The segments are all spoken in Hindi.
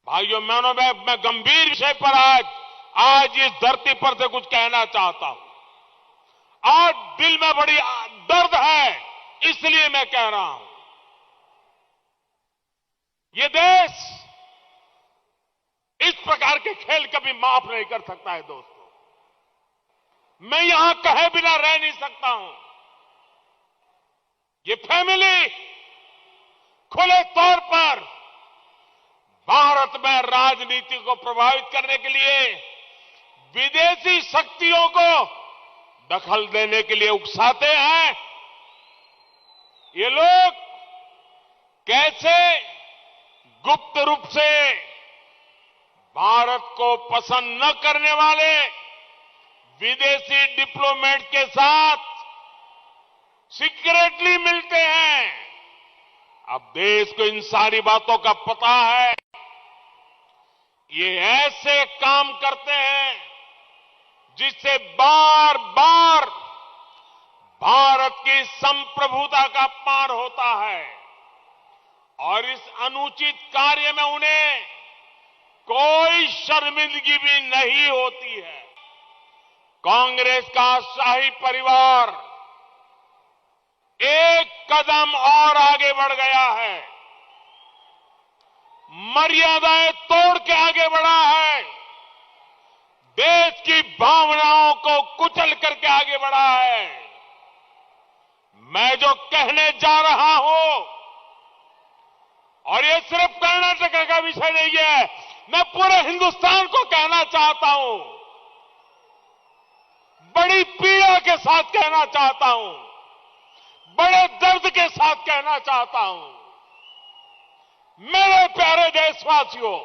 भाइयों बहनों, मैं गंभीर विषय पर आज इस धरती पर से कुछ कहना चाहता हूं। आज दिल में बड़ी दर्द है, इसलिए मैं कह रहा हूं। ये देश इस प्रकार के खेल कभी माफ नहीं कर सकता है दोस्तों। मैं यहां कहे बिना रह नहीं सकता हूं। ये फैमिली खुले तौर पर भारत में राजनीति को प्रभावित करने के लिए विदेशी शक्तियों को दखल देने के लिए उकसाते हैं। ये लोग कैसे गुप्त रूप से भारत को पसंद न करने वाले विदेशी डिप्लोमेट के साथ सीक्रेटली मिलते हैं। अब देश को इन सारी बातों का पता है। ये ऐसे काम करते हैं जिससे बार बार भारत की संप्रभुता का अपमान होता है और इस अनुचित कार्य में उन्हें कोई शर्मिंदगी भी नहीं होती है। कांग्रेस का शाही परिवार एक कदम और आगे बढ़ गया है, मर्यादाएं तोड़ के आगे बढ़ा है, देश की भावनाओं को कुचल करके आगे बढ़ा है। मैं जो कहने जा रहा हूं, और ये सिर्फ कर्नाटक का विषय नहीं है, मैं पूरे हिंदुस्तान को कहना चाहता हूं, बड़ी पीड़ा के साथ कहना चाहता हूं, बड़े दर्द के साथ कहना चाहता हूं। मेरे प्यारे देशवासियों,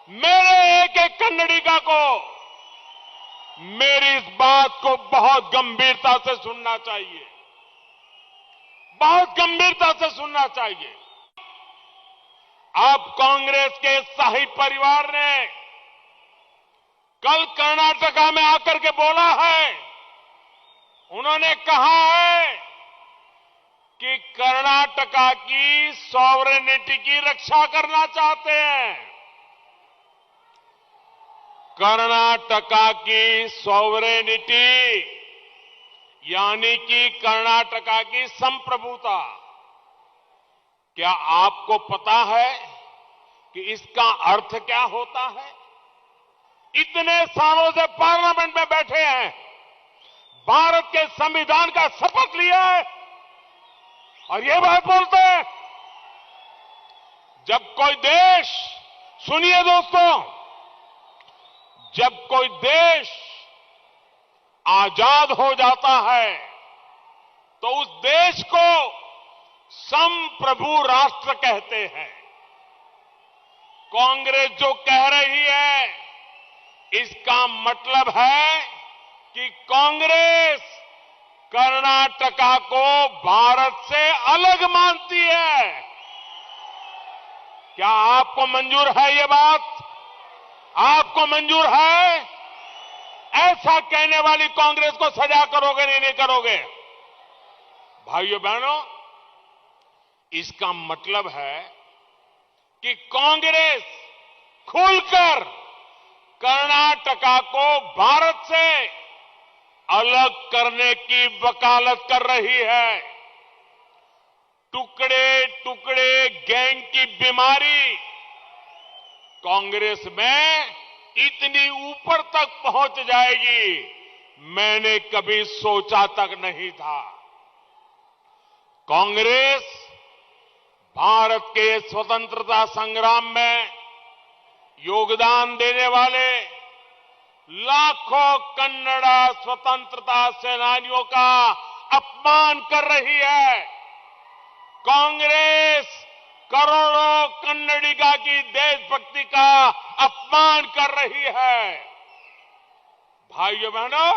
मेरे एक एक कन्नडिगा को मेरी इस बात को बहुत गंभीरता से सुनना चाहिए, बहुत गंभीरता से सुनना चाहिए। अब कांग्रेस के शाही परिवार ने कल कर्नाटका में आकर के बोला है, उन्होंने कहा है कि कर्नाटका की सॉवरेनिटी की रक्षा करना चाहते हैं। कर्नाटका की सॉवरेनिटी यानी कि कर्नाटका की संप्रभुता, क्या आपको पता है कि इसका अर्थ क्या होता है? इतने सालों से पार्लियामेंट में बैठे हैं, भारत के संविधान का शपथ लिया है और ये बात बोलते हैं। जब कोई देश, सुनिए दोस्तों, जब कोई देश आजाद हो जाता है तो उस देश को संप्रभु राष्ट्र कहते हैं। कांग्रेस जो कह रही है, इसका मतलब है कि कांग्रेस कर्नाटका को भारत से अलग मानती है। क्या आपको मंजूर है ये बात? आपको मंजूर है? ऐसा कहने वाली कांग्रेस को सजा करोगे नहीं करोगे? भाइयों बहनों, इसका मतलब है कि कांग्रेस खुलकर कर्नाटका को भारत से अलग करने की वकालत कर रही है। टुकड़े टुकड़े गैंग की बीमारी कांग्रेस में इतनी ऊपर तक पहुंच जाएगी, मैंने कभी सोचा तक नहीं था। कांग्रेस भारत के स्वतंत्रता संग्राम में योगदान देने वाले लाखों कन्नड़ा स्वतंत्रता सेनानियों का अपमान कर रही है। कांग्रेस करोड़ों कन्नडिगा की देशभक्ति का अपमान कर रही है। भाइयों बहनों,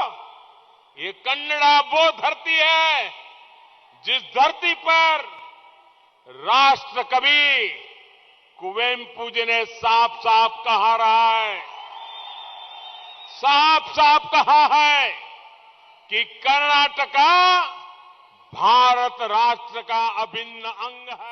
ये कन्नड़ा वो धरती है जिस धरती पर राष्ट्र कवि कुवेंपु जी ने साफ साफ कहा रहा है, साफ साफ कहा है कि कर्नाटका भारत राष्ट्र का अभिन्न अंग है।